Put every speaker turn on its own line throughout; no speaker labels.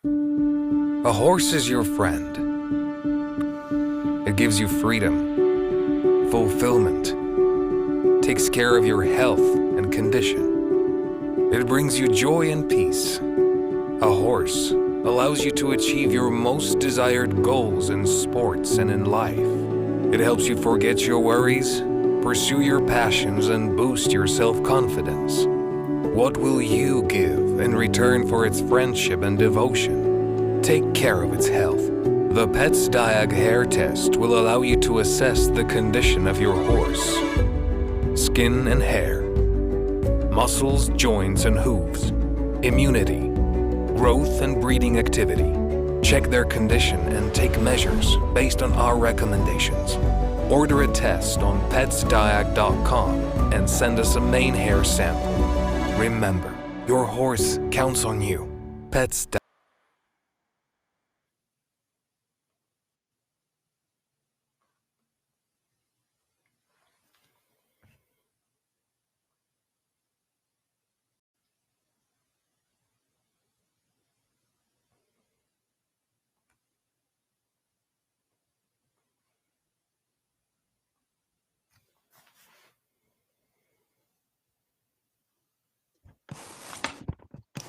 A horse is your friend. It gives you freedom, fulfillment, takes care of your health and condition. It brings you joy and peace. A horse allows you to achieve your most desired goals in sports and in life. It helps you forget your worries, pursue your passions, and boost your self-confidence. What will you give in return for its friendship and devotion? Take care of its health. The PETS Diag hair test will allow you to assess the condition of your horse. Skin and hair, muscles, joints, and hooves, immunity, growth and breeding activity. Check their condition and take measures based on our recommendations. Order a test on petsdiag.com and send us a mane hair sample. Remember, your horse counts on you. Pets.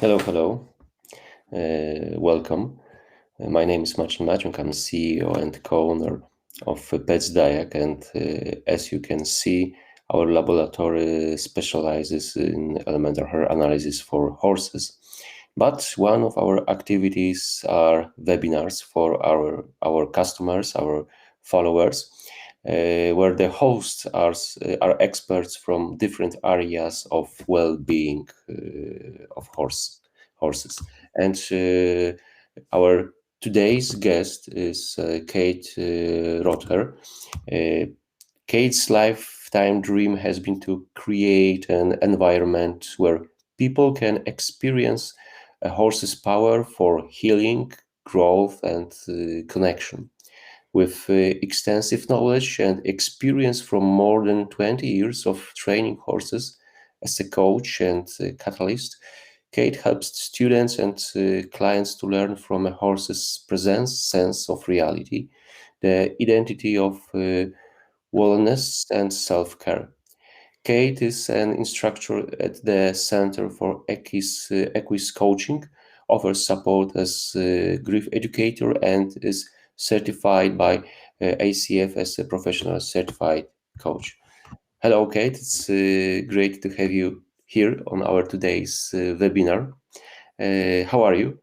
Hello. Welcome. My name is Marcin Maciuk. I'm CEO and co-owner of Pets Diag, and as you can see, our laboratory specializes in elemental hair analysis for horses. But one of our activities are webinars for our customers, our followers, where the hosts are experts from different areas of well-being of horses. And our today's guest is Kate Rother. Kate's lifetime dream has been to create an environment where people can experience a horse's power for healing, growth, and connection. With extensive knowledge and experience from more than 20 years of training horses as a coach and catalyst, Kate helps students and clients to learn from a horse's presence, sense of reality, the identity of wholeness and self-care. Kate is an instructor at the Center for Equus Coaching, offers support as a Grief Educator, and is certified by ACF as a professional certified coach. Hello, Kate. It's great to have you here on our today's webinar. How are you?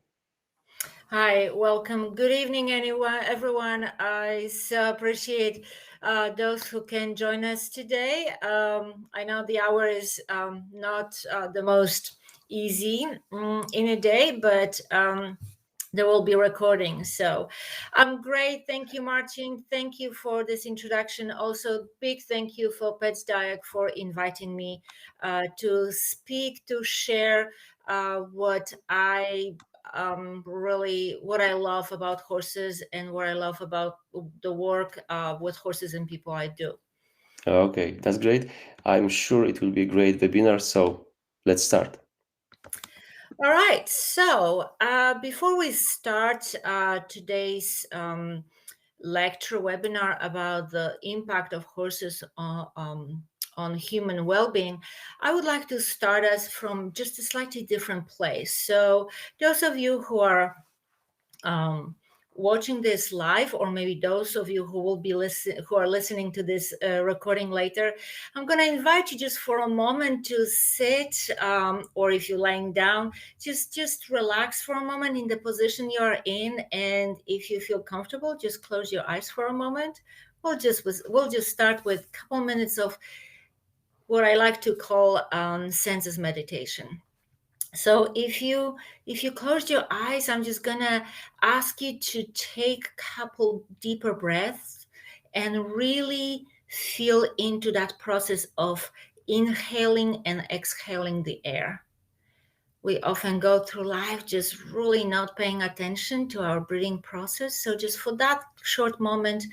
Hi, welcome. Good evening, everyone. I so appreciate those who can join us today. I know the hour is not the most easy in a day, but there will be recording. So I'm great. Thank you, Martin. Thank you for this introduction. Also, big thank you for Pets Diag for inviting me to speak, to share what I really what I love about horses and what I love about the work with horses and people I do.
Okay, that's great. I'm sure it will be a great webinar. So let's start.
All right. So before we start today's lecture webinar about the impact of horses on human well-being, I would like to start us from just a slightly different place. So those of you who are watching this live, or maybe those of you who will be listening to this recording later, I'm going to invite you just for a moment to sit, or if you're lying down, just relax for a moment in the position you are in, and if you feel comfortable, just close your eyes for a moment. We'll just start with a couple minutes of what I like to call senses meditation. So if you close your eyes, I'm just gonna ask you to take a couple deeper breaths and really feel into that process of inhaling and exhaling the air. We often go through life just really not paying attention to our breathing process. So just for that short moment,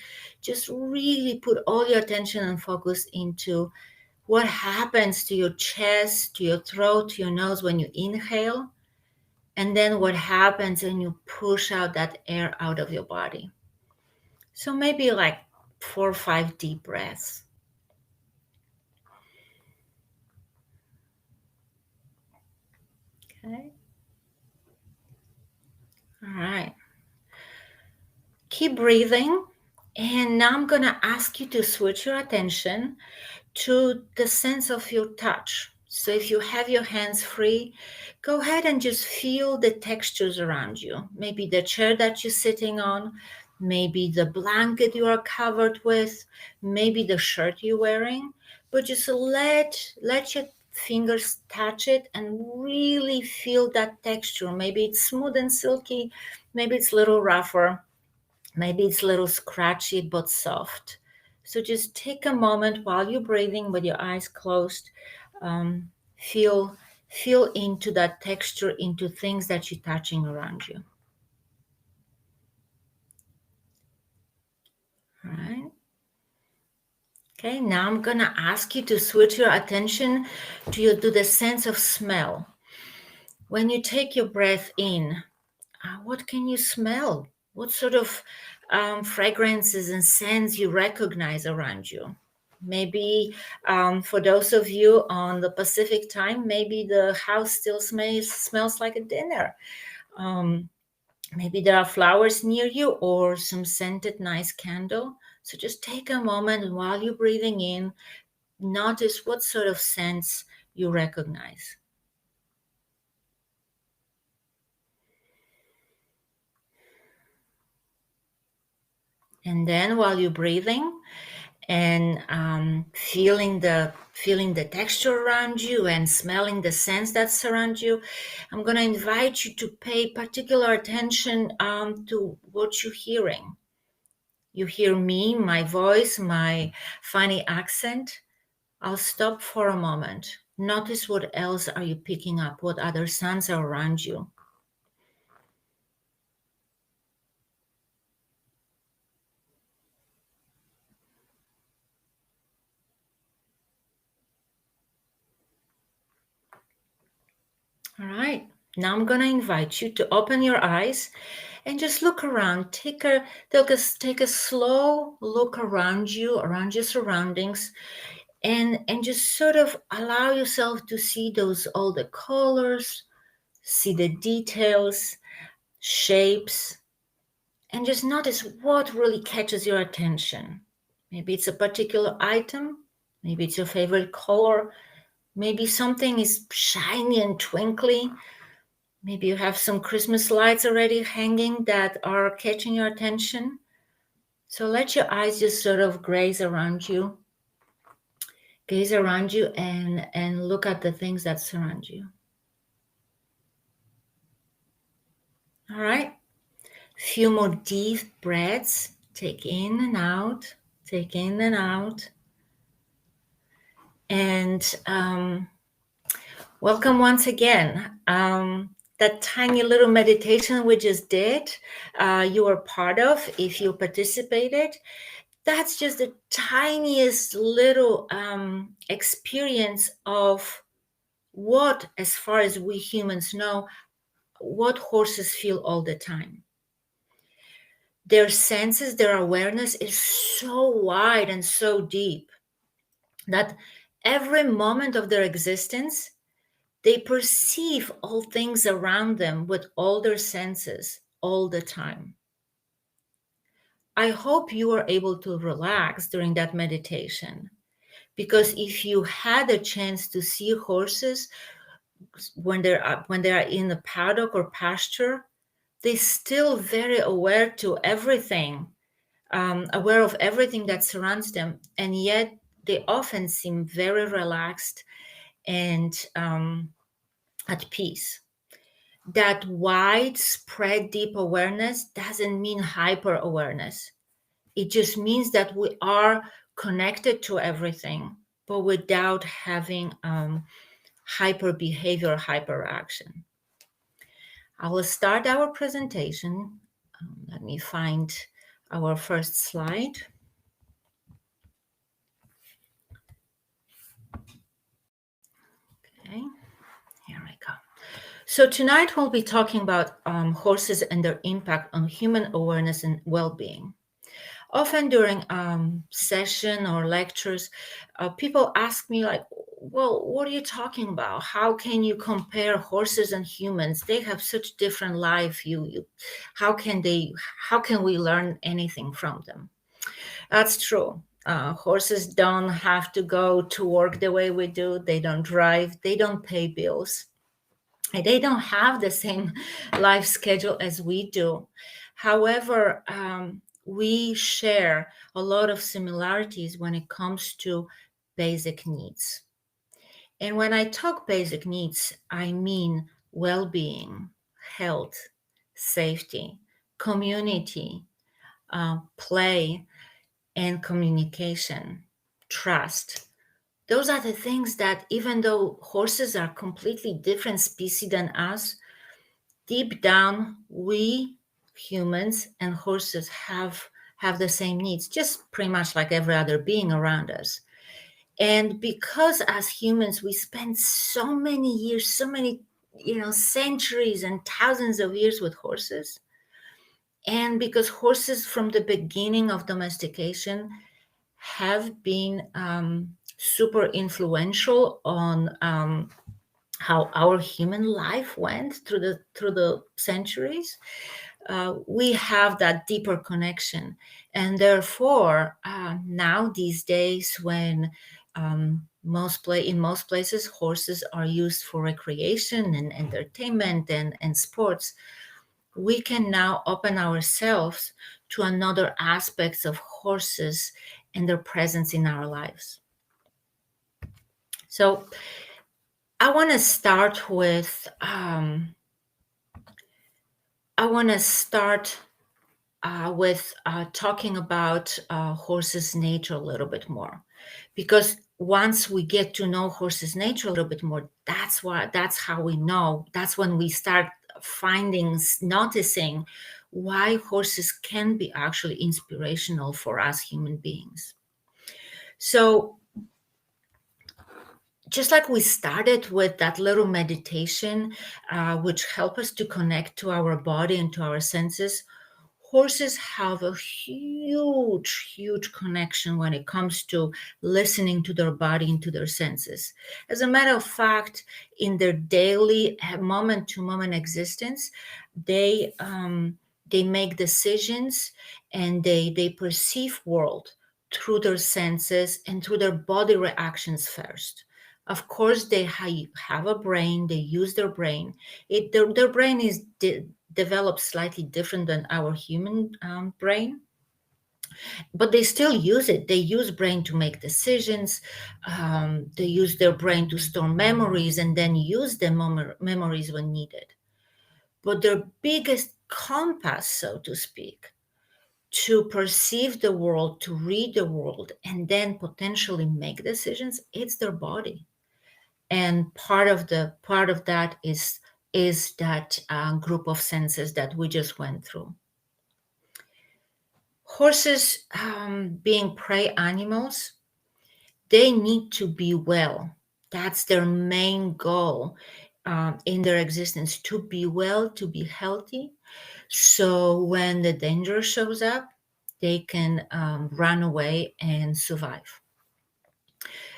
just really put all your attention and focus into what happens to your chest, to your throat, to your nose when you inhale, And then what happens when you push out that air out of your body? So maybe like 4 or 5 deep breaths. Okay. All right. Keep breathing. And now I'm going to ask you to switch your attention to the sense of your touch. So if you have your hands free, go ahead and just feel the textures around you. Maybe the chair that you're sitting on, maybe the blanket you are covered with, maybe the shirt you're wearing. But just let your fingers touch it and really feel that texture. Maybe it's smooth and silky, maybe it's a little rougher. Maybe it's a little scratchy but soft. So just take a moment while you're breathing with your eyes closed. Um, feel feel into that texture, into things that you're touching around you. All right. Okay, now I'm gonna ask you to switch your attention to the sense of smell. When you take your breath in, what can you smell? What sort of fragrances and scents you recognize around you? Maybe for those of you on the Pacific time, maybe the house still smells like a dinner. Um, Maybe there are flowers near you or some scented nice candle. So just take a moment and while you're breathing in, notice what sort of scents you recognize. And then while you're breathing, and feeling the texture around you and smelling the scents that surround you, I'm going to invite you to pay particular attention to what you're hearing. You hear me, my voice, my funny accent. I'll stop for a moment. Notice what else are you picking up, what other sounds are around you. All right. Now I'm going to invite you to open your eyes and just look around. Take a slow look around you, around your surroundings, and just sort of allow yourself to see all the colors, see the details, shapes, and just notice what really catches your attention. Maybe it's a particular item, maybe it's your favorite color, maybe something is shiny and twinkly. Maybe you have some Christmas lights already hanging that are catching your attention. So let your eyes just sort of gaze around you and look at the things that surround you. All right. Few more deep breaths. Take in and out. Take in and out. And welcome once again. That tiny little meditation we just did, you were part of, if you participated, that's just the tiniest little experience of what, as far as we humans know, what horses feel all the time. Their senses, their awareness is so wide and so deep that every moment of their existence, they perceive all things around them with all their senses all the time. I hope you are able to relax during that meditation, because if you had a chance to see horses when they are in the paddock or pasture, they're still very aware to everything, aware of everything that surrounds them, and yet they often seem very relaxed and at peace. That widespread deep awareness doesn't mean hyper awareness. It just means that we are connected to everything, but without having hyper behavior, hyper action. I will start our presentation. Let me find our first slide. Okay, here we go. So tonight we'll be talking about horses and their impact on human awareness and well-being. Often during session or lectures, people ask me like, well, what are you talking about? How can you compare horses and humans? They have such different life. How can we learn anything from them? That's true. Horses don't have to go to work the way we do. They don't drive. They don't pay bills. They don't have the same life schedule as we do. However, we share a lot of similarities when it comes to basic needs. And when I talk basic needs, I mean well being, health, safety, community, play, and communication, trust. Those are the things that, even though horses are completely different species than us, deep down, we humans and horses have the same needs, just pretty much like every other being around us. And because as humans, we spend so many years, so many, centuries and thousands of years with horses, and because horses from the beginning of domestication have been super influential on how our human life went through the centuries, we have that deeper connection, and therefore now these days when in most places horses are used for recreation and entertainment and sports, we can now open ourselves to another aspects of horses and their presence in our lives. So I want to start with talking about horses' nature a little bit more, because once we get to know horses' nature a little bit more, that's how we know. That's when we start noticing why horses can be actually inspirational for us human beings. So just like we started with that little meditation, which help us to connect to our body and to our senses, horses have a huge connection when it comes to listening to their body and to their senses. As a matter of fact, in their daily moment-to-moment existence, they make decisions and they perceive world through their senses and through their body reactions first. Of course, they have a brain. They use their brain. Their brain is developed slightly different than our human brain, but they still use it. They use brain to make decisions. They use their brain to store memories and then use the memories when needed. But their biggest compass, so to speak, to perceive the world, to read the world, and then potentially make decisions, it's their body. And part of that is that group of senses that we just went through. Horses, being prey animals, they need to be well. That's their main goal in their existence, to be well, to be healthy. So when the danger shows up, they can run away and survive.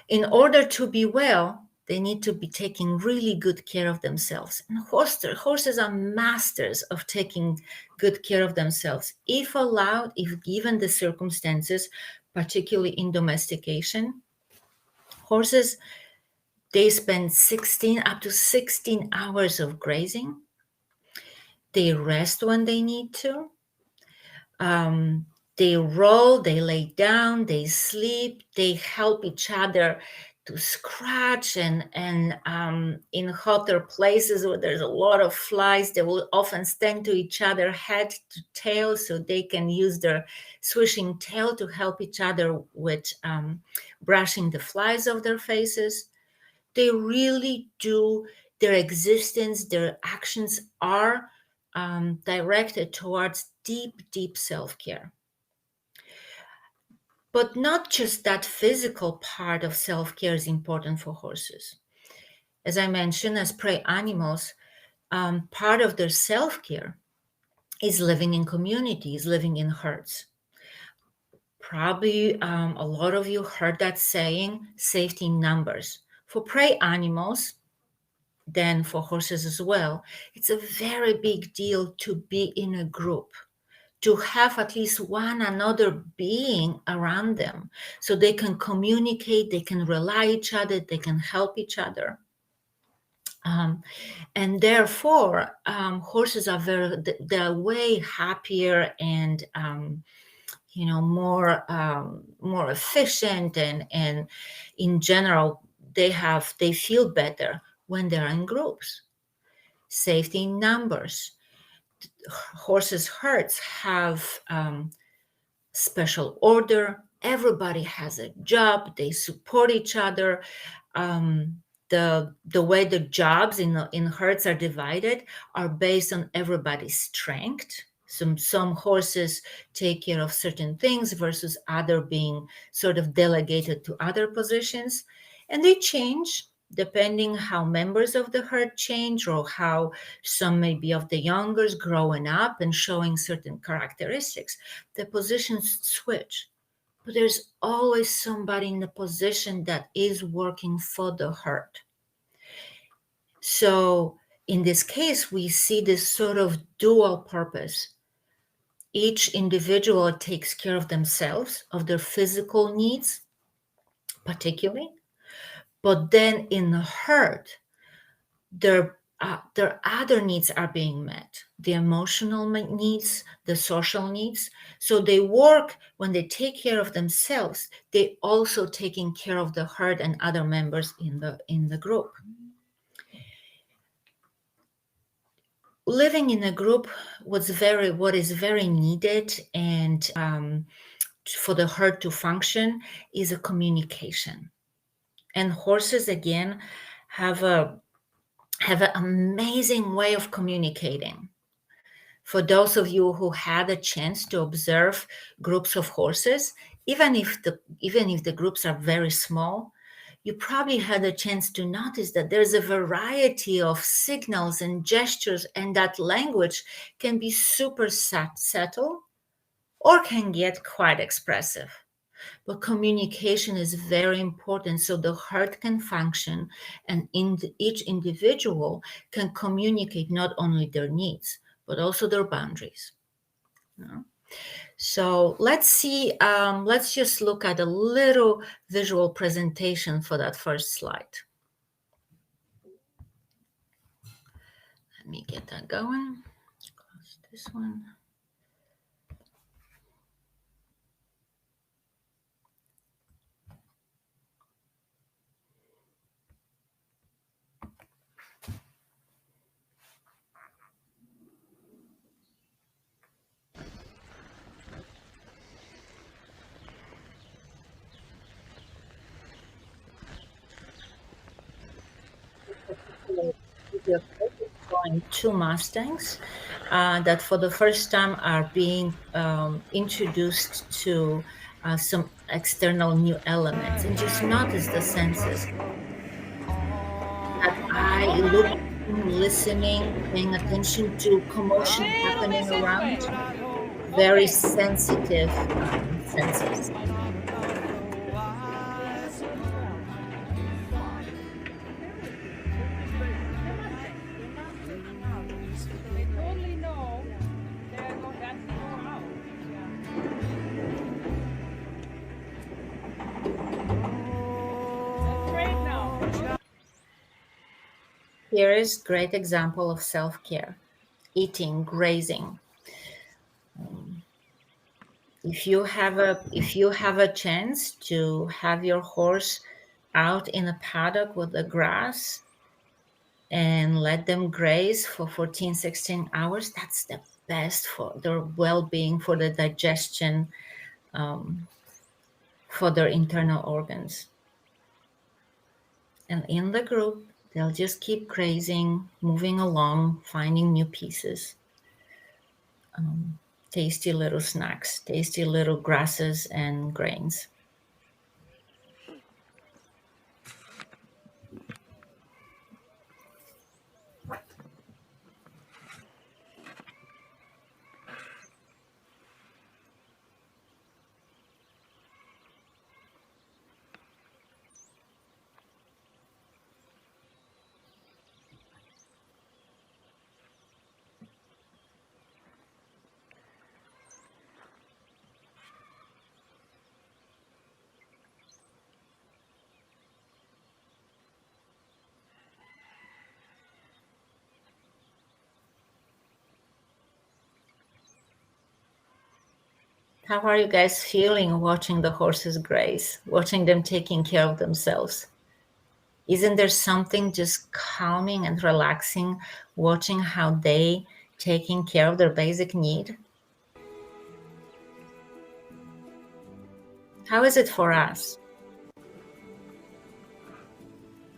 In order to be well, they need to be taking really good care of themselves. And horses are masters of taking good care of themselves. If allowed, if given the circumstances, particularly in domestication, horses, they spend up to 16 hours of grazing. They rest when they need to. They roll, they lay down, they sleep, they help each other to scratch, and in hotter places where there's a lot of flies, they will often stand to each other head to tail, so they can use their swishing tail to help each other with brushing the flies off their faces. They really do, their existence, their actions are directed towards deep self-care. But not just that physical part of self-care is important for horses. As I mentioned, as prey animals, part of their self-care is living in communities, living in herds. Probably a lot of you heard that saying, safety in numbers. For prey animals, then for horses as well, it's a very big deal to be in a group, to have at least one another being around them so they can communicate, they can rely each other, they can help each other. And therefore, horses are they're way happier and more efficient, and in general they feel better when they're in groups. Safety in numbers. Horses herds have special order. Everybody has a job. They support each other. The way the jobs in herds are divided are based on everybody's strength. Some horses take care of certain things versus other being sort of delegated to other positions, and they change depending how members of the herd change, or how some maybe of the youngers growing up and showing certain characteristics. The positions switch, but there's always somebody in the position that is working for the herd. So in this case, we see this sort of dual purpose. Each individual takes care of themselves, of their physical needs, particularly, but then in the herd, their other needs are being met, the emotional needs, the social needs. So they work, when they take care of themselves, they also taking care of the herd and other members in the group. Living in a group, what is very needed, and for the herd to function, is a communication. And horses, again, have an amazing way of communicating. For those of you who had a chance to observe groups of horses, even if the groups are very small, you probably had a chance to notice that there's a variety of signals and gestures, and that language can be super subtle or can get quite expressive. But communication is very important so the herd can function, and each individual can communicate not only their needs, but also their boundaries. So let's just look at a little visual presentation for that first slide. Let me get that going. Close this one. Showing two Mustangs that for the first time are being introduced to some external new elements, and just notice the senses. That eye looking, listening, paying attention to commotion happening around. Very sensitive senses. Here is great example of self-care: eating, grazing. If you have a chance to have your horse out in a paddock with the grass and let them graze for 14, 16 hours, that's the best for their well-being, for the digestion, for their internal organs. And in the group, they'll just keep grazing, moving along, finding new pieces. Tasty little snacks, tasty little grasses and grains. How are you guys feeling watching the horses graze, watching them taking care of themselves? Isn't there something just calming and relaxing watching how they taking care of their basic need? How is it for us?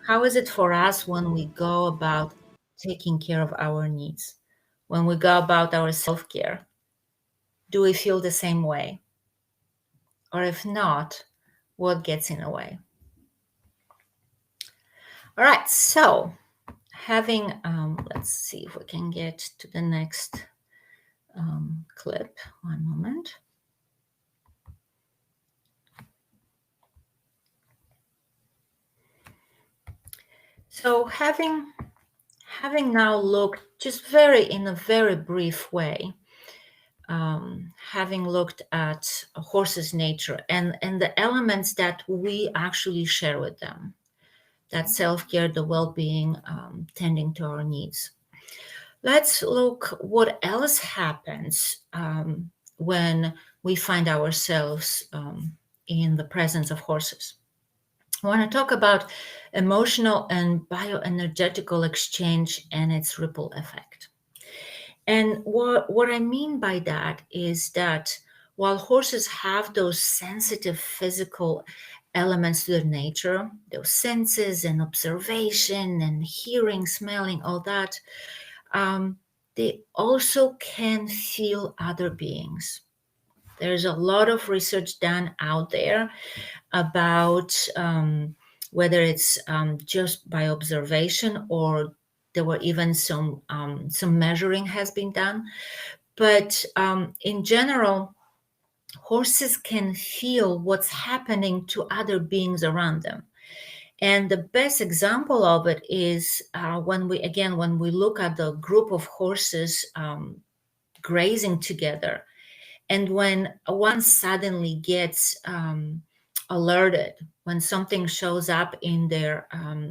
How is it for us when we go about taking care of our needs? When we go about our self-care? Do we feel the same way? Or if not, what gets in the way? All right, so having, let's see if we can get to the next clip. One moment. So having now looked just in a very brief way, having looked at a horse's nature and the elements that we actually share with them, that self-care, the well-being, tending to our needs. Let's look what else happens when we find ourselves in the presence of horses. I want to talk about emotional and bioenergetical exchange and its ripple effect. And what I mean by that is that while horses have those sensitive physical elements to their nature, those senses and observation and hearing, smelling, all that, they also can feel other beings. There's a lot of research done out there about whether it's just by observation or there were even some measuring has been done. But in general, horses can feel what's happening to other beings around them. And the best example of it is when we look at the group of horses grazing together, and when one suddenly gets alerted, when something shows up in their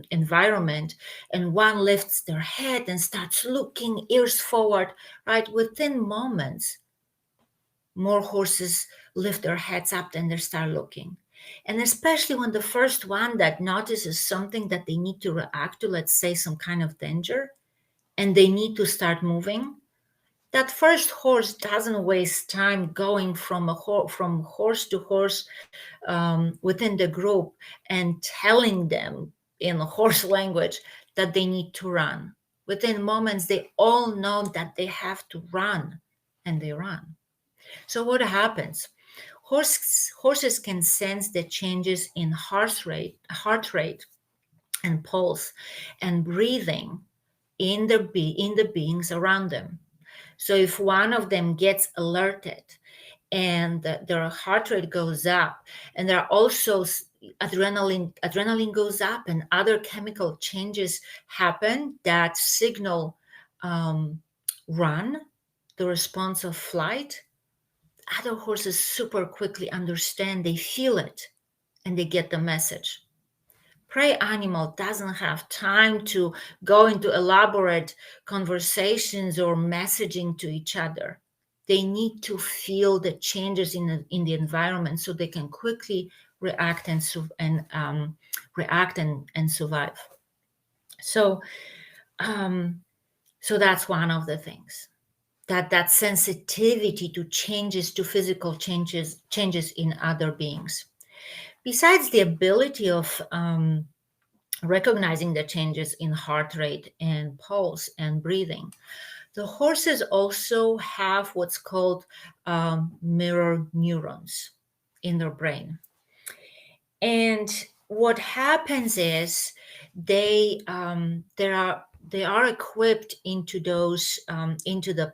environment, and one lifts their head and starts looking ears forward, right? Within moments, more horses lift their heads up and they start looking. And especially when the first one that notices something that they need to react to, let's say some kind of danger, and they need to start moving, that first horse doesn't waste time going from horse to horse within the group and telling them in horse language that they need to run. Within moments, they all know that they have to run, and they run. So what happens? Horses can sense the changes in heart rate, and pulse, and breathing in the beings around them. So if one of them gets alerted and their heart rate goes up, and there are also adrenaline goes up, and other chemical changes happen that signal run, the response of flight, other horses super quickly understand, they feel it, and they get the message. Prey animal doesn't have time to go into elaborate conversations or messaging to each other. They need to feel the changes in the environment so they can quickly react and survive. So that's one of the things, that sensitivity to changes, to physical changes in other beings. Besides the ability of recognizing the changes in heart rate and pulse and breathing, the horses also have what's called mirror neurons in their brain. And what happens is they are equipped into those into the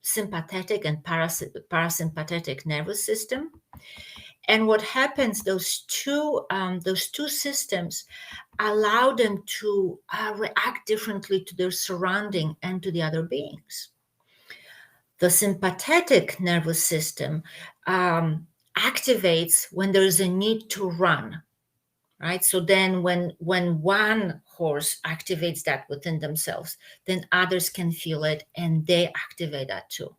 sympathetic and parasympathetic nervous system. And what happens, those two systems allow them to react differently to their surrounding and to the other beings. The sympathetic nervous system activates when there is a need to run, right? So then when one horse activates that within themselves, then others can feel it and they activate that too.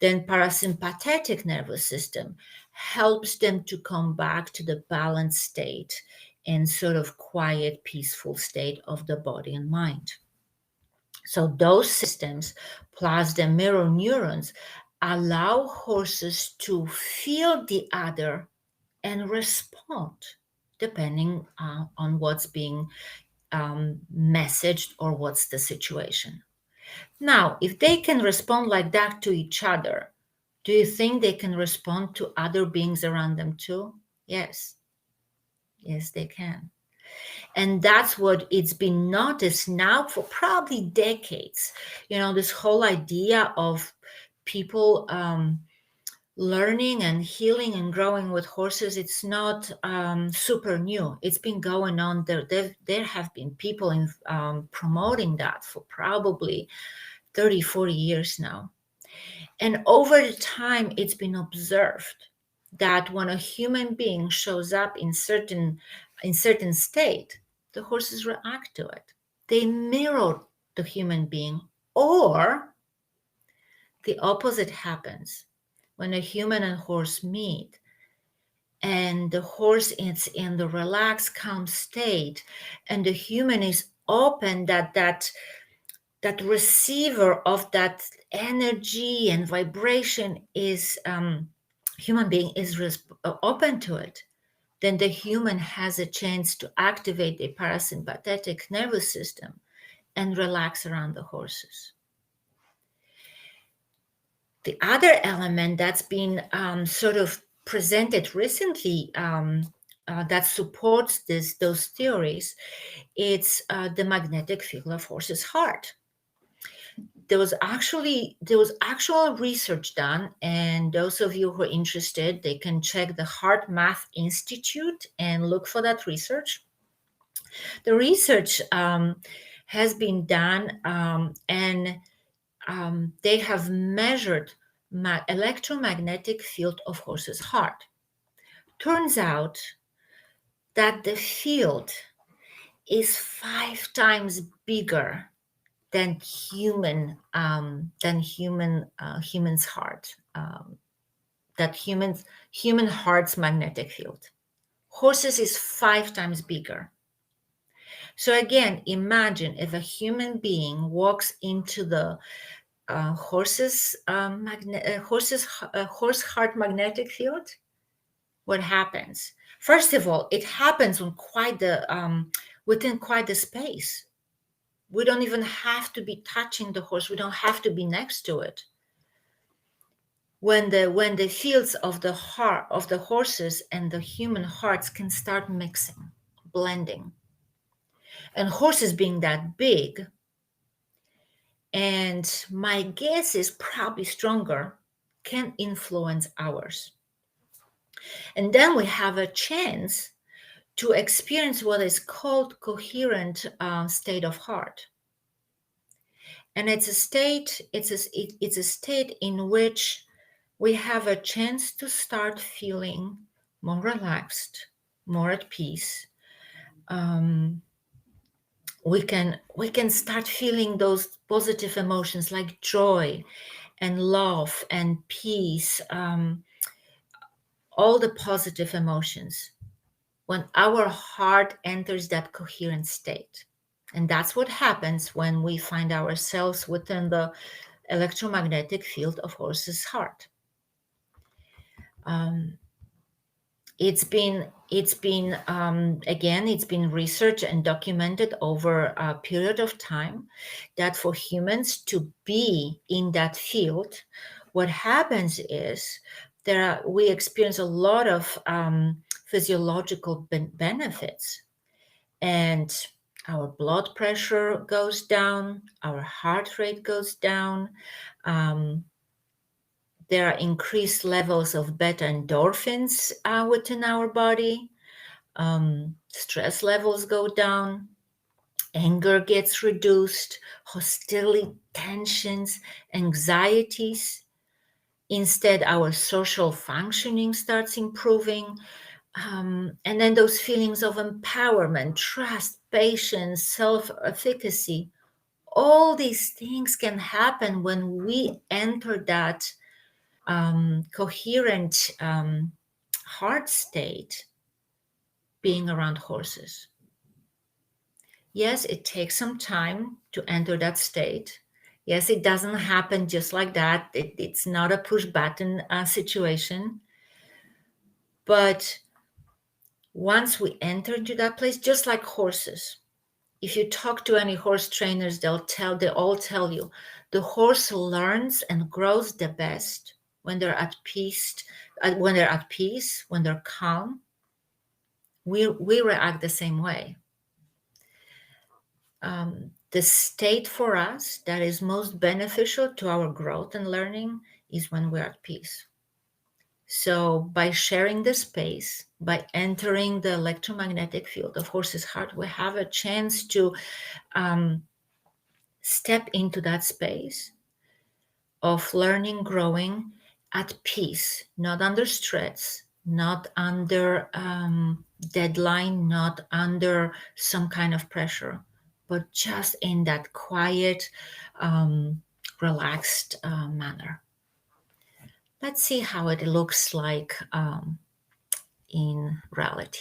Then parasympathetic nervous system helps them to come back to the balanced state and sort of quiet, peaceful state of the body and mind. So those systems plus the mirror neurons allow horses to feel the other and respond depending on what's being messaged or what's the situation. Now, if they can respond like that to each other, do you think they can respond to other beings around them too? Yes. Yes, they can. And that's what it's been noticed now for probably decades. This whole idea of people learning and healing and growing with horses, it's not super new. It's been going on. There have been people promoting that for probably 30, 40 years now. And over the time, it's been observed that when a human being shows up in certain state, the horses react to it. They mirror the human being, or the opposite happens when a human and horse meet, and the horse is in the relaxed, calm state, and the human is open, that receiver of that energy and vibration is human being is open to it, then the human has a chance to activate the parasympathetic nervous system and relax around the horses. The other element that's been sort of presented recently that supports those theories, it's the magnetic field of horse's heart. There was actual research done, and those of you who are interested, they can check the Heart Math Institute and look for that research. The research has been done, and they have measured electromagnetic field of horse's heart. Turns out that the field is 5 times bigger than human's heart, that human heart's magnetic field. Horses is 5 times bigger. So again, imagine if a human being walks into the horse heart magnetic field. What happens? First of all, it happens on within quite the space. We don't even have to be touching the horse. We don't have to be next to it. When the fields of the heart of the horses and the human hearts can start mixing, blending, and horses being that big, and my guess is probably stronger, can influence ours. And then we have a chance to experience what is called coherent state of heart. And it's a state in which we have a chance to start feeling more relaxed, more at peace. We can start feeling those positive emotions like joy and love and peace, all the positive emotions when our heart enters that coherent state. And that's what happens when we find ourselves within the electromagnetic field of horse's heart. It's been researched and documented over a period of time that for humans to be in that field, what happens is we experience a lot of physiological benefits, and our blood pressure goes down, our heart rate goes down. There are increased levels of beta endorphins within our body. Stress levels go down. Anger gets reduced. Hostility, tensions, anxieties. Instead, our social functioning starts improving. And then those feelings of empowerment, trust, patience, self-efficacy, all these things can happen when we enter that coherent heart state being around horses. Yes, it takes some time to enter that state. Yes, it doesn't happen just like that. It's not a push button situation. But once we enter into that place, just like horses, if you talk to any horse trainers, they all tell you the horse learns and grows the best when they're at peace, when they're calm. We react the same way. The state for us that is most beneficial to our growth and learning is when we're at peace. So by sharing the space, by entering the electromagnetic field of horse's heart, we have a chance to step into that space of learning, growing at peace, not under stress, not under deadline, not under some kind of pressure, but just in that quiet, relaxed manner. Let's see how it looks like in reality.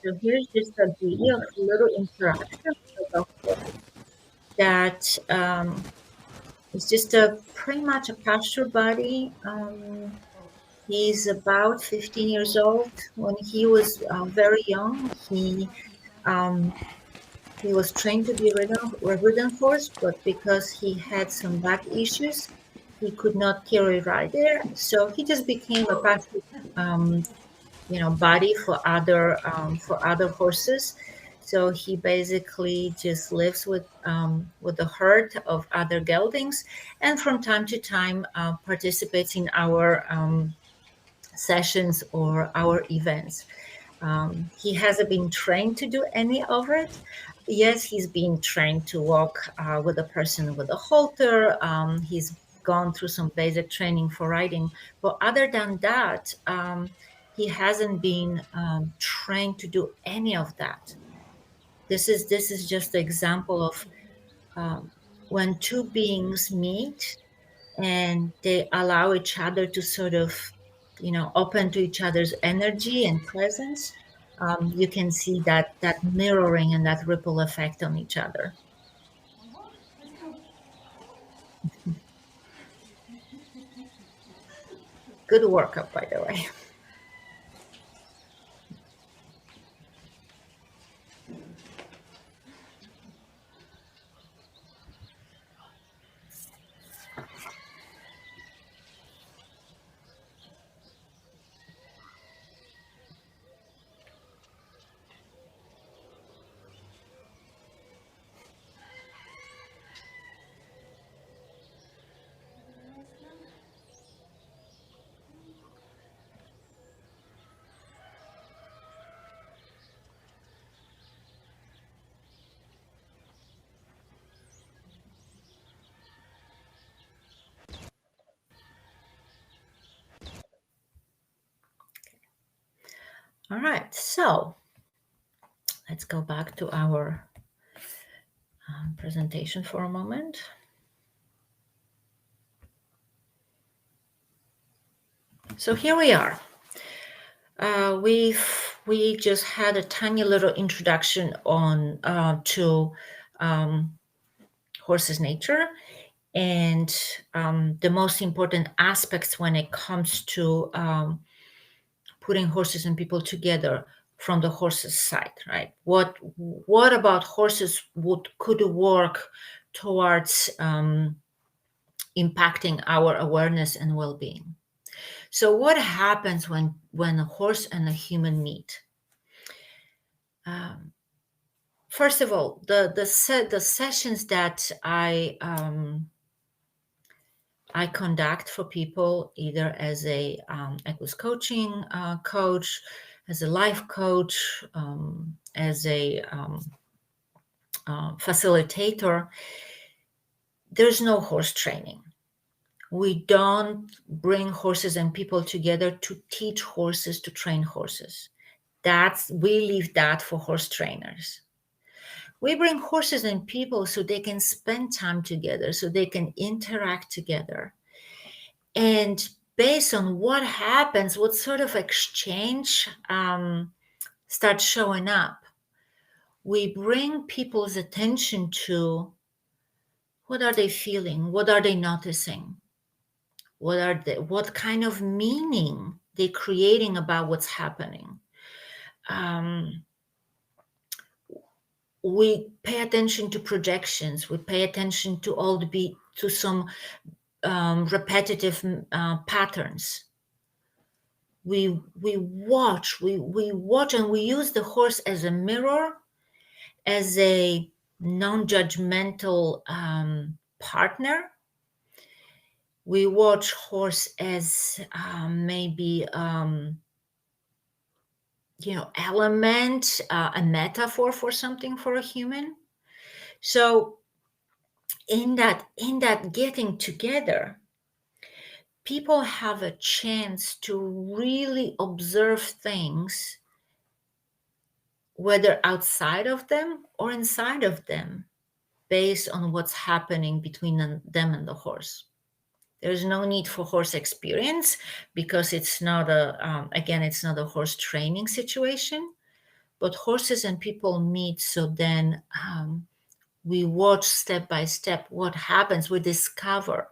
So here's just a video of a little interaction with the horse that is just pretty much a pasture buddy. He's about 15 years old. When he was very young, he was trained to be a ridden horse, but because he had some back issues, he could not carry right there. So he just became a pasture body for other horses. So he basically just lives with the herd of other geldings, and from time to time participates in our sessions or our events. He hasn't been trained to do any of it. Yes, he's been trained to walk with a person with a halter. He's gone through some basic training for riding, but other than that, he hasn't been trained to do any of that. This is just an example of when two beings meet and they allow each other to sort of, open to each other's energy and presence. You can see that mirroring and that ripple effect on each other. Good workout, by the way. All right, so let's go back to our presentation for a moment. So here we are. We just had a tiny little introduction on to horse's nature and the most important aspects when it comes to putting horses and people together from the horse's side, right? What about horses could work towards impacting our awareness and well-being? So what happens when a horse and a human meet? First of all, the sessions that I I conduct for people either as a Equus Coaching coach, as a life coach, as a facilitator. There's no horse training. We don't bring horses and people together to teach horses, to train horses. We leave that for horse trainers. We bring horses and people so they can spend time together, so they can interact together. And based on what happens, what sort of exchange starts showing up, we bring people's attention to what are they feeling, what are they noticing, what kind of meaning they're creating about what's happening. We pay attention to projections. We pay attention to some repetitive patterns. We watch, and we use the horse as a mirror, as a non-judgmental partner. We watch horse as maybe element, a metaphor for something for a human. So in that getting together, people have a chance to really observe things, whether outside of them or inside of them, based on what's happening between them and the horse. There's no need for horse experience, because it's not it's not a horse training situation, but horses and people meet. So then we watch step by step what happens. We discover,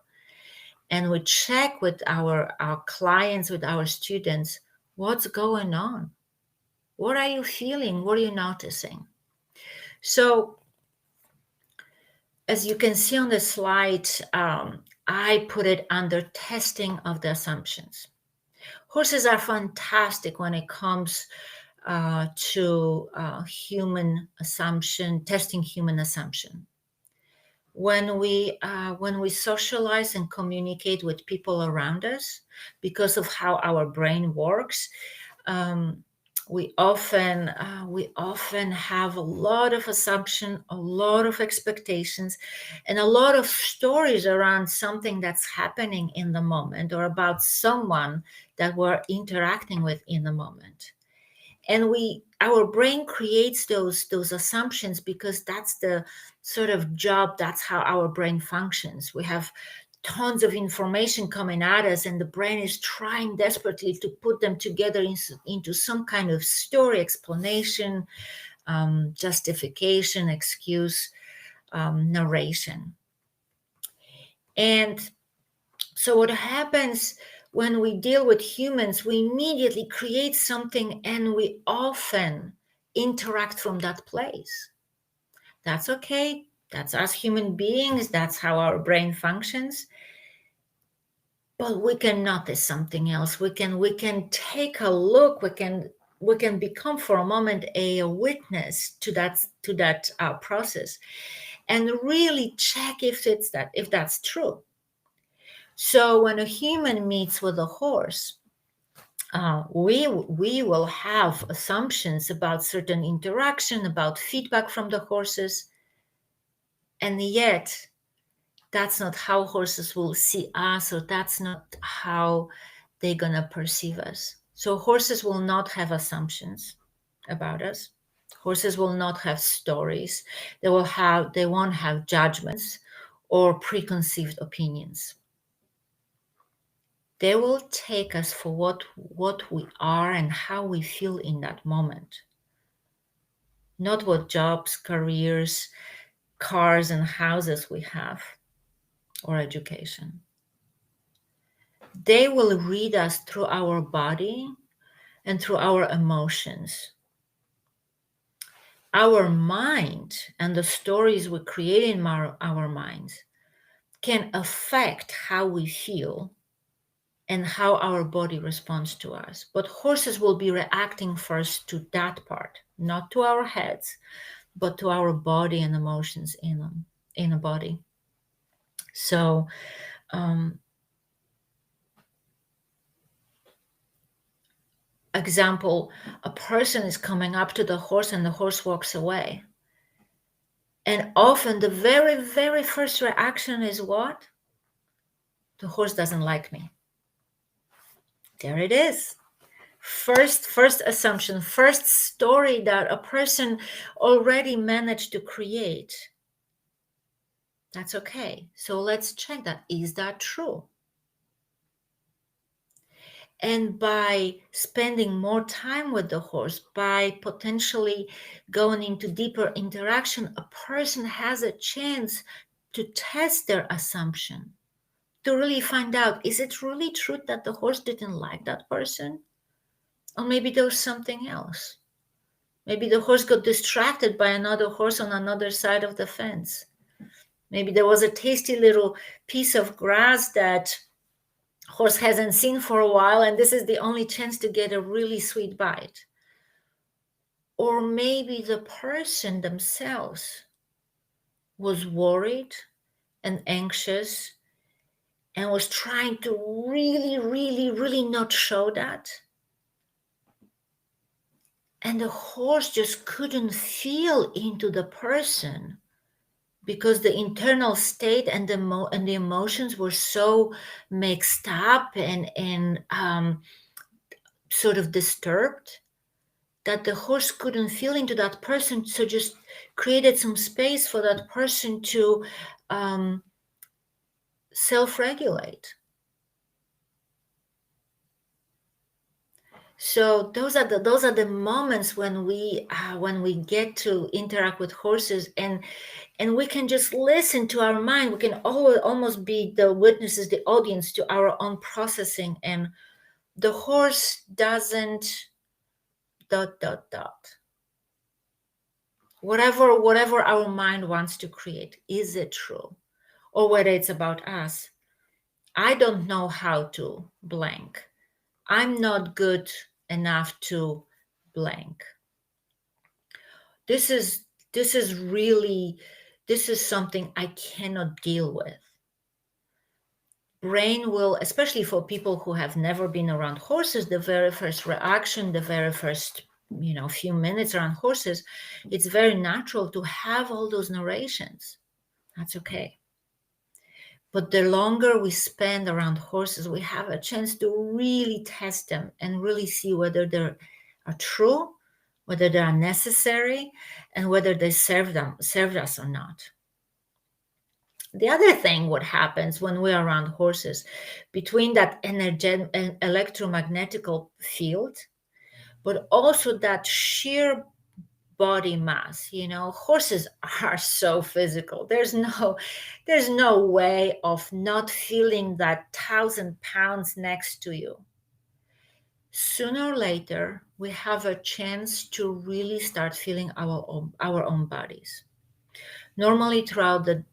and we check with our clients, with our students, what's going on. What are you feeling? What are you noticing? So as you can see on the slide, I put it under testing of the assumptions. Horses are fantastic when it comes to human assumption, testing human assumption. When we socialize and communicate with people around us, because of how our brain works, we often have a lot of assumption, a lot of expectations, and a lot of stories around something that's happening in the moment, or about someone that we're interacting with in the moment. And our brain creates those assumptions because that's the sort of job, that's how our brain functions. We have tons of information coming at us, and the brain is trying desperately to put them together into some kind of story, explanation, justification, excuse, narration. And so what happens when we deal with humans, we immediately create something, and we often interact from that place. That's okay. That's us human beings. That's how our brain functions. But we can notice something else. We can take a look. We can become for a moment a witness to that process, and really check if that's true. So when a human meets with a horse, we will have assumptions about certain interaction, about feedback from the horses, and yet that's not how horses will see us, or that's not how they're gonna perceive us. So horses will not have assumptions about us. Horses will not have stories. They won't have judgments or preconceived opinions. They will take us for what we are and how we feel in that moment. Not what jobs, careers, cars, and houses we have, or education. They will read us through our body and through our emotions. Our mind and the stories we create in our minds can affect how we feel and how our body responds to us. But horses will be reacting first to that part, not to our heads, but to our body and emotions in a body. So example, a person is coming up to the horse and the horse walks away. And often the very, very first reaction is what? The horse doesn't like me. There it is. First assumption, first story that a person already managed to create. That's okay. So let's check that. Is that true? And by spending more time with the horse, by potentially going into deeper interaction, a person has a chance to test their assumption, to really find out, is it really true that the horse didn't like that person? Or maybe there was something else. Maybe the horse got distracted by another horse on another side of the fence. Maybe there was a tasty little piece of grass that horse hasn't seen for a while, and this is the only chance to get a really sweet bite. Or maybe the person themselves was worried and anxious and was trying to really, really, really not show that. And the horse just couldn't feel into the person because the internal state and the emotions were so mixed up and sort of disturbed that the horse couldn't feel into that person, so just created some space for that person to self-regulate. So those are the moments when we get to interact with horses, and we can just listen to our mind. We can almost be the witnesses, the audience to our own processing, and the horse doesn't ... Whatever our mind wants to create. Is it true? Or whether it's about us. I don't know how to blank. I'm not good enough to blank. This is something I cannot deal with. Brain will, especially for people who have never been around horses, the very first reaction, the very first few minutes around horses, it's very natural to have all those narrations. That's okay. But the longer we spend around horses, we have a chance to really test them and really see whether they are true, whether they are necessary, and whether they served us or not. The other thing, what happens when we're around horses, between that energetic and electromagnetical field, but also that sheer body mass, horses are so physical. There's no way of not feeling that 1,000 pounds next to you. Sooner or later, we have a chance to really start feeling our own bodies. Normally throughout the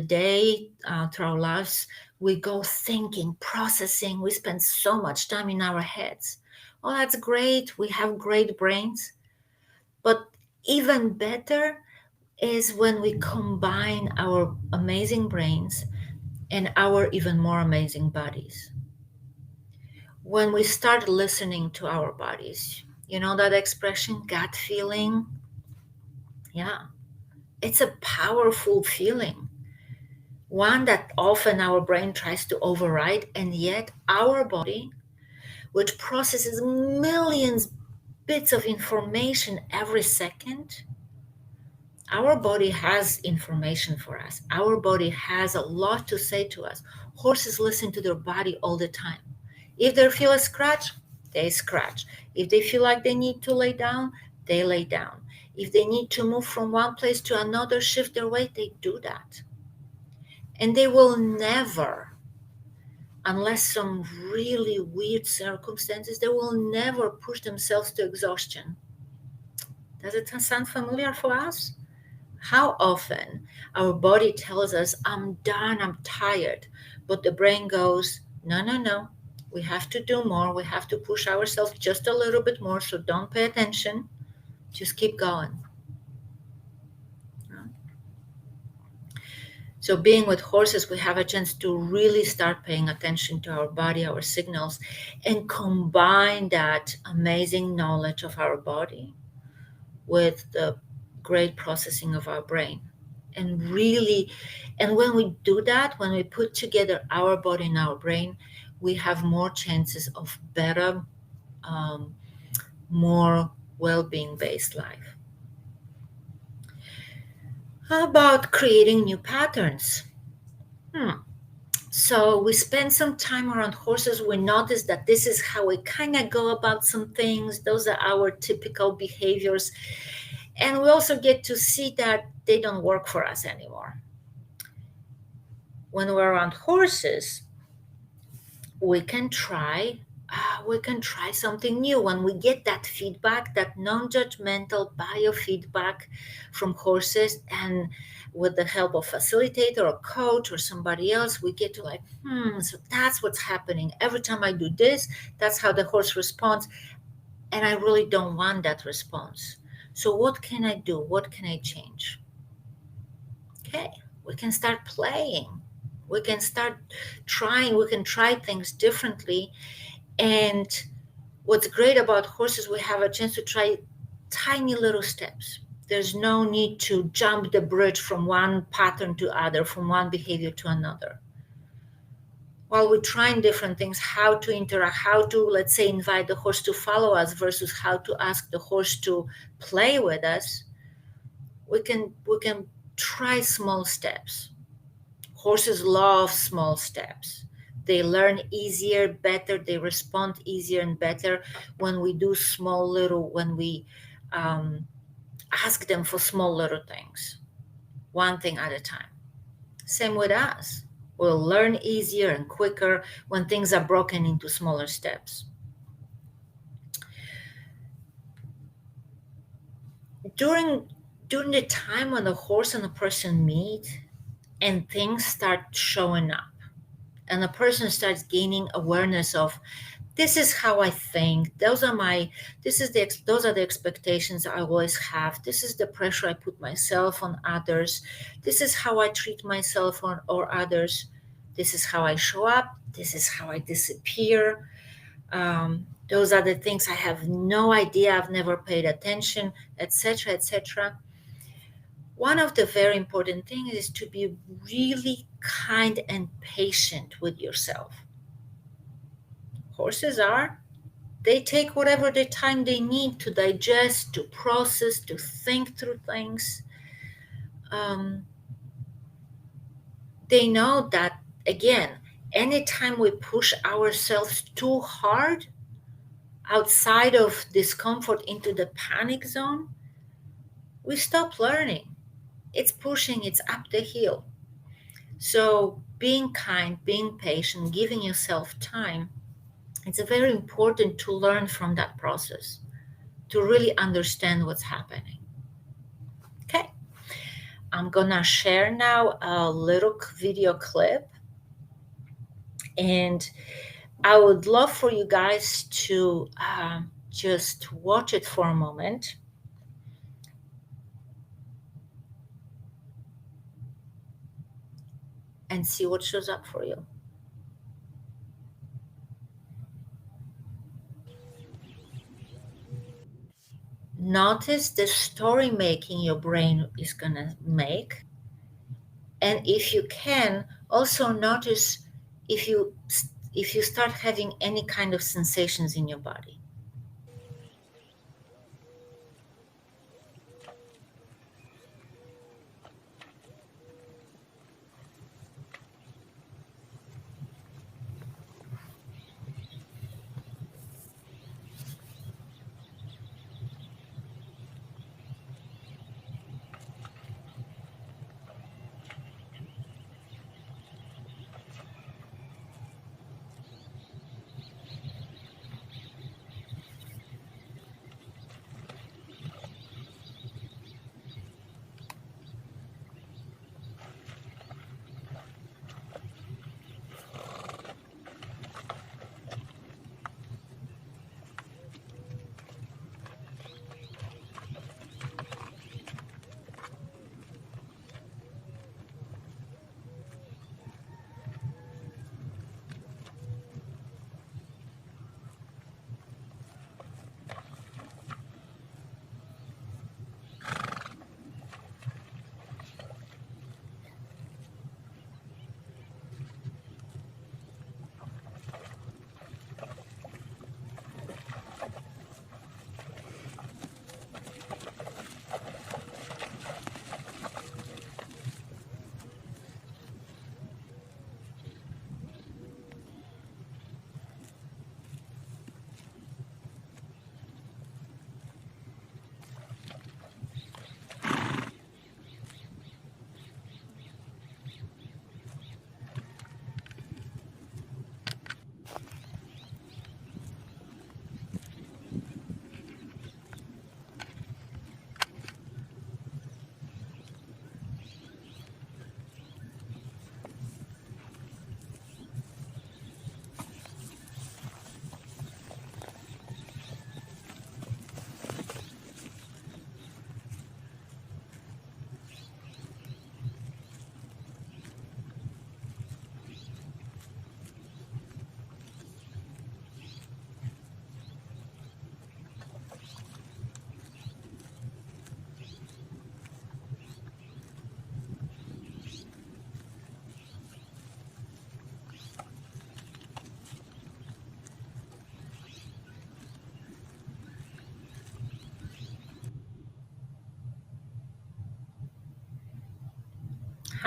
day, through our lives, we go thinking, processing. We spend so much time in our heads. Oh, that's great. We have great brains. But even better is when we combine our amazing brains and our even more amazing bodies. When we start listening to our bodies, that expression, gut feeling? Yeah, it's a powerful feeling. One that often our brain tries to override, and yet our body, which processes millions bits of information every second, our body has information for us. Our body has a lot to say to us. Horses listen to their body all the time. If they feel a scratch, they scratch. If they feel like they need to lay down, they lay down. If they need to move from one place to another, shift their weight, they do that. And they will never, unless some really weird circumstances, they will never push themselves to exhaustion. Does it sound familiar for us? How often our body tells us, I'm done, I'm tired, but the brain goes, no, we have to do more. We have to push ourselves just a little bit more, so don't pay attention. Just keep going. So being with horses, we have a chance to really start paying attention to our body, our signals, and combine that amazing knowledge of our body with the great processing of our brain. And really, and when we do that, when we put together our body and our brain, we have more chances of better, um, more well-being based life. How about creating new patterns? So we spend some time around horses. We notice that this is how we kind of go about some things. Those are our typical behaviors. And we also get to see that they don't work for us anymore. When we're around horses, we can try something new. When we get that feedback, that non-judgmental biofeedback from horses, and with the help of facilitator or coach or somebody else, we get to like, so that's what's happening every time I do this. That's how the horse responds, and I really don't want that response. So what can I do? What can I change? Okay, we can start playing. We can start trying. We can try things differently. And what's great about horses, we have a chance to try tiny little steps. There's no need to jump the bridge from one pattern to other, from one behavior to another. While we're trying different things, how to interact, how to, let's say, invite the horse to follow us versus how to ask the horse to play with us, we can try small steps. Horses love small steps. They learn easier, better, they respond easier and better when we do small little, when we ask them for small little things, one thing at a time. Same with us. We'll learn easier and quicker when things are broken into smaller steps. During the time when the horse and the person meet and things start showing up, and the person starts gaining awareness of, this is how I think, those are the expectations I always have, this is the pressure I put myself on others, this is how I treat myself or others, this is how I show up, this is how I disappear, those are the things I have no idea, I've never paid attention, etc., etc. One of the very important things is to be really kind and patient with yourself. Horses are. They take whatever the time they need to digest, to process, to think through things. They know that, again, anytime we push ourselves too hard outside of discomfort into the panic zone, we stop learning. It's pushing, it's up the hill. So being kind, being patient, giving yourself time, it's very important to learn from that process, to really understand what's happening. Okay, I'm gonna share now a little video clip, and I would love for you guys to just watch it for a moment. And see what shows up for you. Notice the story making your brain is gonna make. And if you can, also notice if you start having any kind of sensations in your body.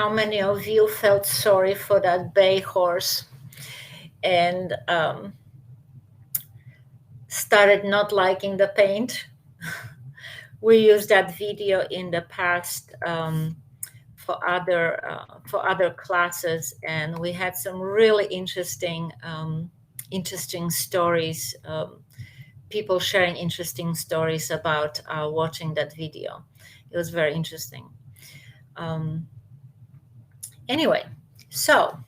how many of you felt sorry for that bay horse and started not liking the paint? We used that video in the past for other classes, and we had some really interesting stories. People sharing interesting stories about watching that video. It was very interesting. Anyway, so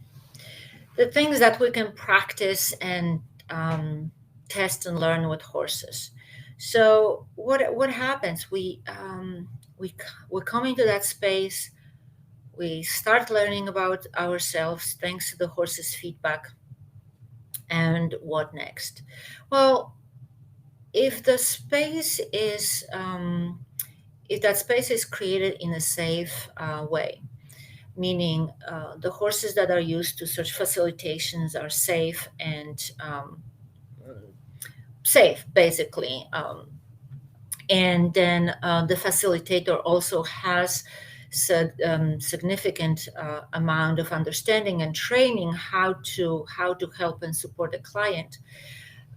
the things that we can practice and test and learn with horses. So what happens? We come into that space. We start learning about ourselves thanks to the horse's feedback. And what next? Well, if the space is if that space is created in a safe way, meaning the horses that are used to such facilitations are safe and safe, basically. And then the facilitator also has significant amount of understanding and training how to help and support the client.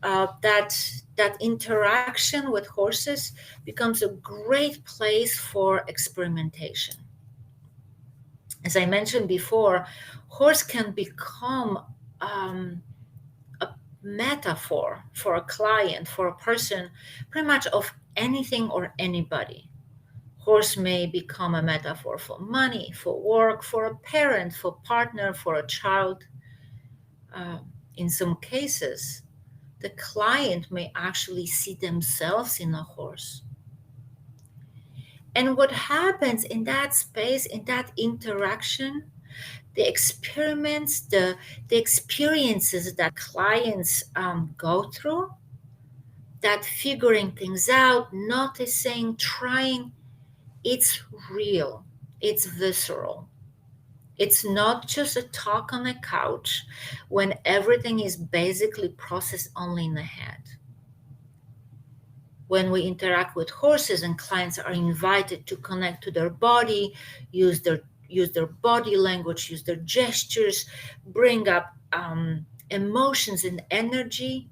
That interaction with horses becomes a great place for experimentation. As I mentioned before, horse can become a metaphor for a client, for a person, pretty much of anything or anybody. Horse may become a metaphor for money, for work, for a parent, for partner, for a child. In some cases, the client may actually see themselves in a horse. And what happens in that space, in that interaction, the experiments, the experiences that clients go through, that figuring things out, noticing, trying, it's real, it's visceral. It's not just a talk on a couch when everything is basically processed only in the head. When we interact with horses and clients are invited to connect to their body, use their body language, use their gestures, bring up emotions and energy,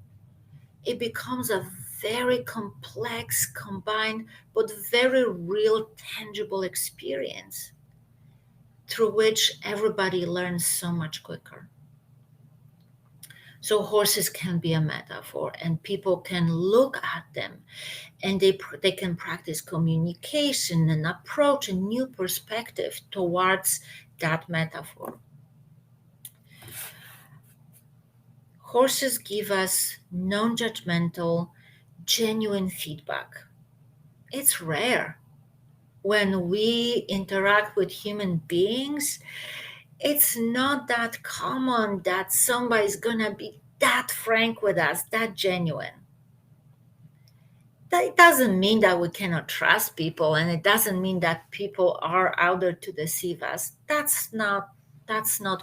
it becomes a very complex, combined, but very real, tangible experience through which everybody learns so much quicker. So horses can be a metaphor, and people can look at them, and they can practice communication and approach a new perspective towards that metaphor. Horses give us non-judgmental, genuine feedback. It's rare. When we interact with human beings, it's not that common that somebody's gonna be that frank with us, that genuine. That doesn't mean that we cannot trust people, and it doesn't mean that people are out there to deceive us. That's not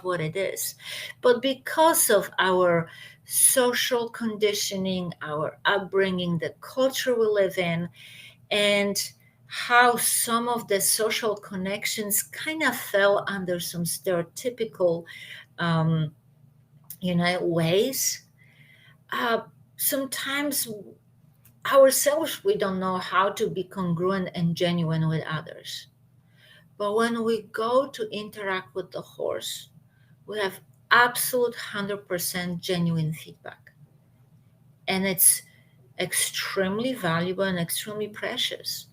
what it is. But because of our social conditioning, our upbringing, the culture we live in, and how some of the social connections kind of fell under some stereotypical ways, sometimes ourselves we don't know how to be congruent and genuine with others. But when we go to interact with the horse, we have absolute 100% genuine feedback, and it's extremely valuable and extremely precious.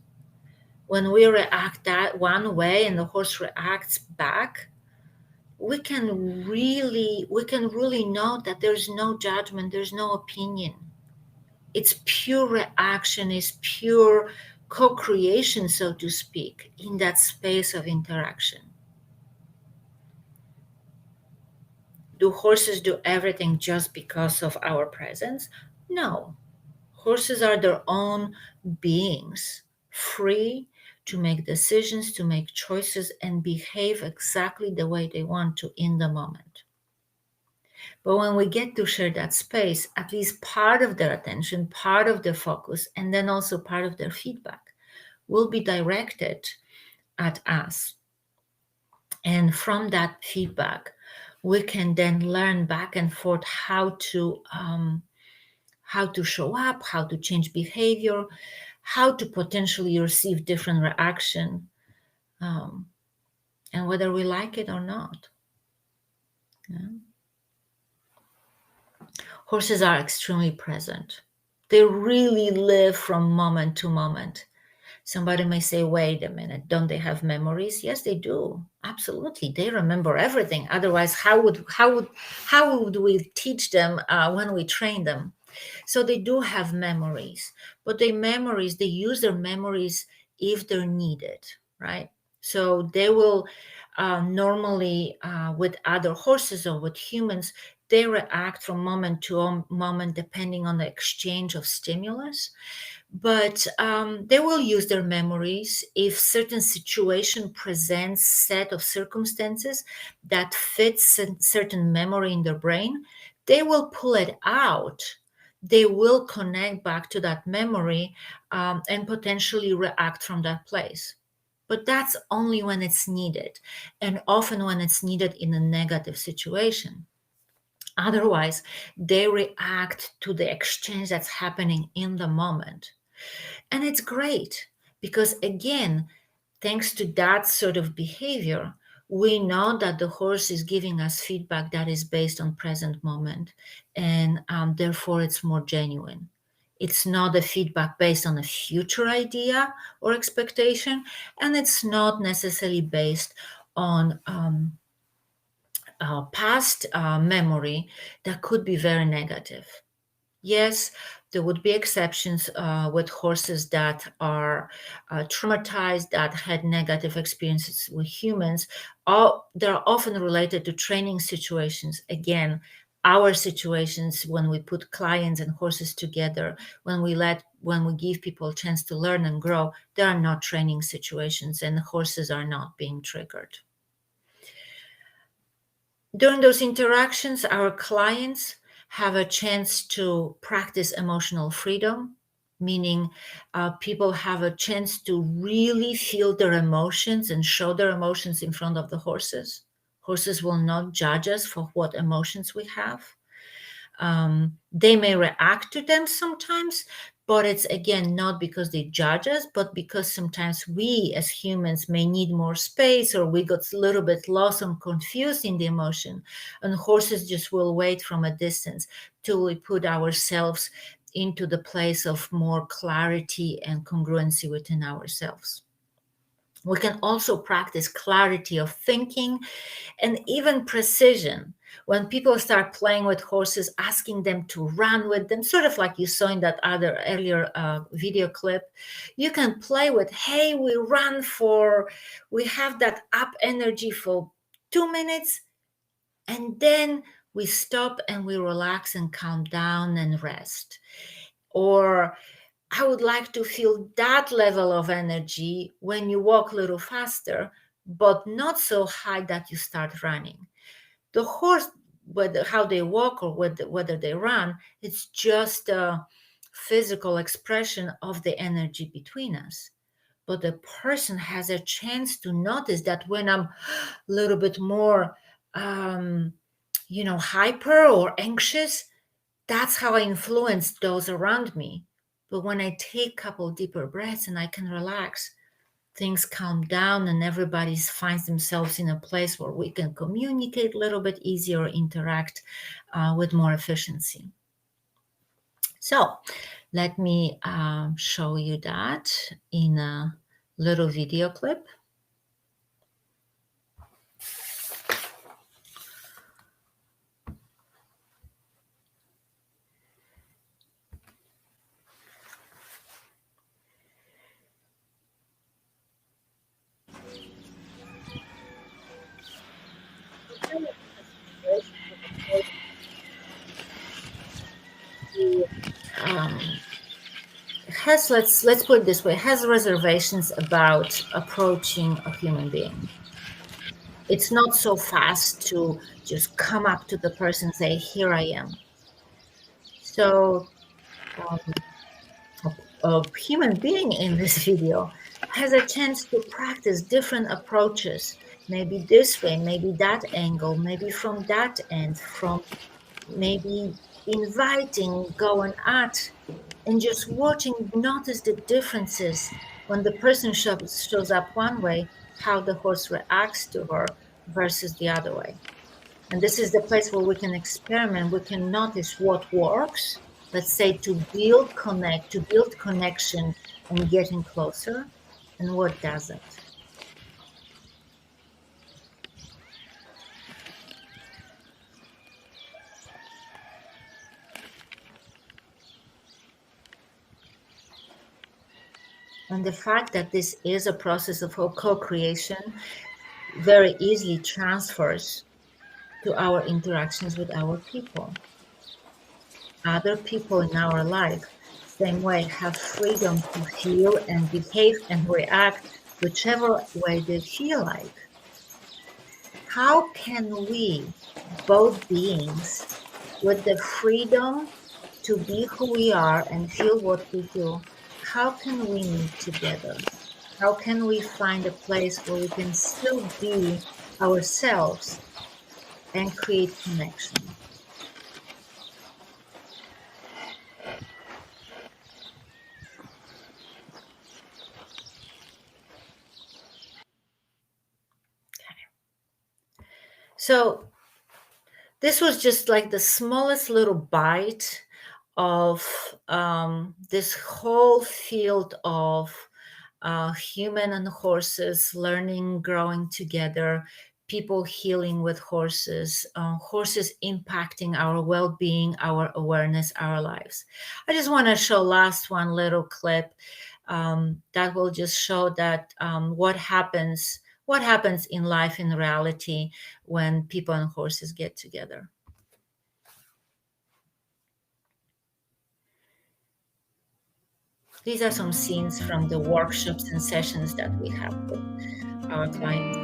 When we react that one way and the horse reacts back, we can really know that there's no judgment, there's no opinion. It's pure reaction, it's pure co-creation, so to speak, in that space of interaction. Do horses do everything just because of our presence? No. Horses are their own beings, free to make decisions, to make choices, and behave exactly the way they want to in the moment. But when we get to share that space, at least part of their attention, part of their focus, and then also part of their feedback will be directed at us. And from that feedback, we can then learn back and forth how to show up, how to change behavior, how to potentially receive different reaction, and whether we like it or not. Yeah. Horses are extremely present. They really live from moment to moment. Somebody may say, wait a minute, don't they have memories? Yes, they do. Absolutely. They remember everything. Otherwise, how would we teach them when we train them? So they do have memories, but they use their memories if they're needed, right? So they will normally, with other horses or with humans, they react from moment to moment depending on the exchange of stimulus. But they will use their memories if certain situation presents set of circumstances that fits a certain memory in their brain. They will pull it out. They will connect back to that memory and potentially react from that place. But that's only when it's needed, and often when it's needed in a negative situation. Otherwise, they react to the exchange that's happening in the moment. And it's great because, again, thanks to that sort of behavior, we know that the horse is giving us feedback that is based on present moment, and therefore it's more genuine. It's not a feedback based on a future idea or expectation, and it's not necessarily based on past memory that could be very negative. Yes, there would be exceptions with horses that are traumatized, that had negative experiences with humans. They're often related to training situations. Again, our situations when we put clients and horses together, when we give people a chance to learn and grow, they are not training situations, and horses are not being triggered. During those interactions, our clients have a chance to practice emotional freedom, meaning people have a chance to really feel their emotions and show their emotions in front of the horses. Horses will not judge us for what emotions we have. They may react to them sometimes, but it's again not because they judge us, but because sometimes we as humans may need more space, or we got a little bit lost and confused in the emotion, and horses just will wait from a distance till we put ourselves into the place of more clarity and congruency within ourselves. We can also practice clarity of thinking and even precision. When people start playing with horses, asking them to run with them, sort of like you saw in that other earlier video clip, you can play with, hey, we have that up energy for 2 minutes, and then we stop and we relax and calm down and rest. Or I would like to feel that level of energy when you walk a little faster, but not so high that you start running. The horse, whether how they walk or whether they run, it's just a physical expression of the energy between us. But the person has a chance to notice that when I'm a little bit more, hyper or anxious, that's how I influence those around me. But when I take a couple deeper breaths and I can relax, things calm down and everybody finds themselves in a place where we can communicate a little bit easier, interact with more efficiency. So let me show you that in a little video clip. Let's put it this way, has reservations about approaching a human being. It's not so fast to just come up to the person and say, here I am. So a human being in this video has a chance to practice different approaches maybe this way, maybe that angle, maybe from that end, from maybe inviting, going at, and just watching, notice the differences when the person shows up one way, how the horse reacts to her versus the other way. And this is the place where we can experiment. We can notice what works, let's say to build connection and getting closer, and what doesn't. And the fact that this is a process of co-creation very easily transfers to our interactions with our people. Other people in our life, same way, have freedom to feel and behave and react whichever way they feel like. How can we, both beings, with the freedom to be who we are and feel what we do, how can we meet together? How can we find a place where we can still be ourselves and create connection? So this was just like the smallest little bite of this whole field of human and horses learning, growing together, people healing with horses, horses impacting our well-being, our awareness, our lives. I just want to show last one little clip that will just show that what happens in life, in reality, when people and horses get together. These are some scenes from the workshops and sessions that we have with our clients.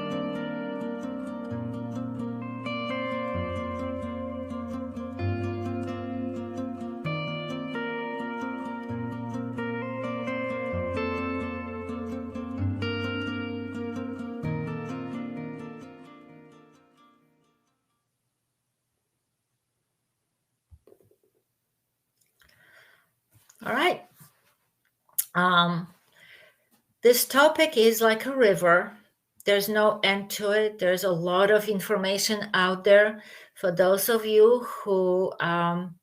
All right. This topic is like a river. There's no end to it. There's a lot of information out there. For those of you who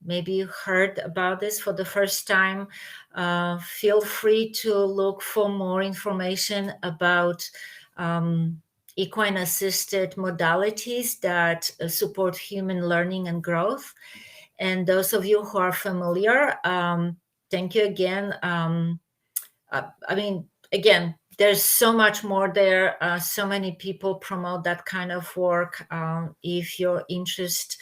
maybe heard about this for the first time, feel free to look for more information about equine-assisted modalities that support human learning and growth. And those of you who are familiar, thank you again. Again, there's so much more there. So many people promote that kind of work. If your interest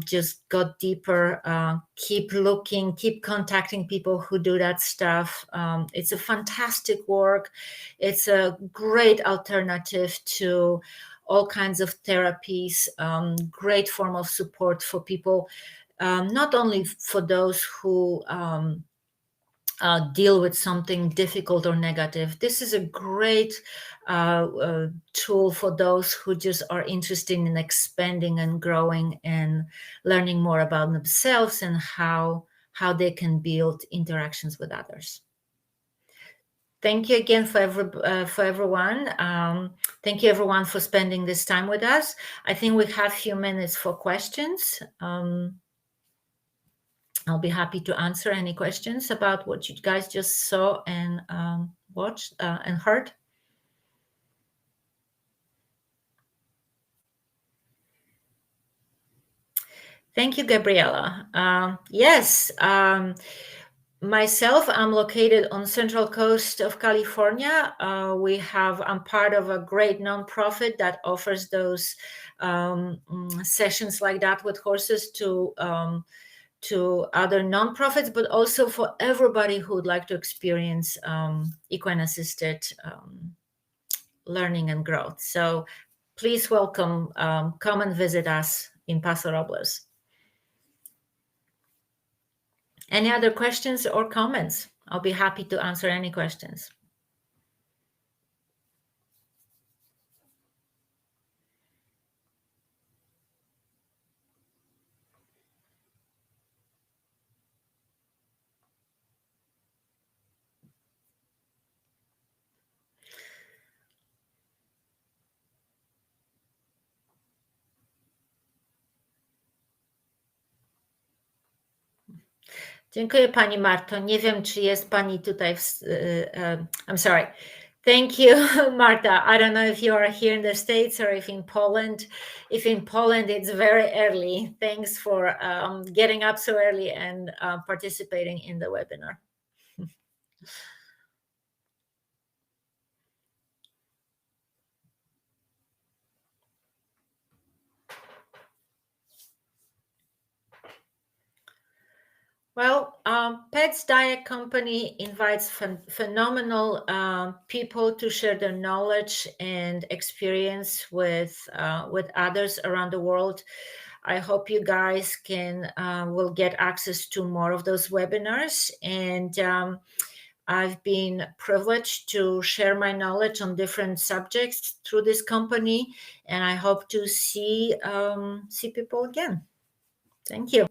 just got deeper, keep looking, keep contacting people who do that stuff. It's a fantastic work. It's a great alternative to all kinds of therapies, great form of support for people, not only for those who deal with something difficult or negative. This is a great tool for those who just are interested in expanding and growing and learning more about themselves and how they can build interactions with others. Thank you again for everyone. Thank you everyone for spending this time with us. I think we have a few minutes for questions. I'll be happy to answer any questions about what you guys just saw and watched and heard. Thank you, Gabriela. Yes, myself, I'm located on Central Coast of California. I'm part of a great nonprofit that offers those sessions like that with horses to other nonprofits, but also for everybody who would like to experience equine-assisted learning and growth. So please welcome, come and visit us in Paso Robles. Any other questions or comments? I'll be happy to answer any questions. Dziękuję Pani Marto. Nie wiem, czy jest Pani tutaj I'm sorry. Thank you, Marta. I don't know if you are here in the States or if in Poland. If in Poland, it's very early. Thanks for getting up so early and participating in the webinar. Well, Pets Diet Company invites phenomenal people to share their knowledge and experience with others around the world. I hope you guys will get access to more of those webinars. And I've been privileged to share my knowledge on different subjects through this company, and I hope to see people again. Thank you.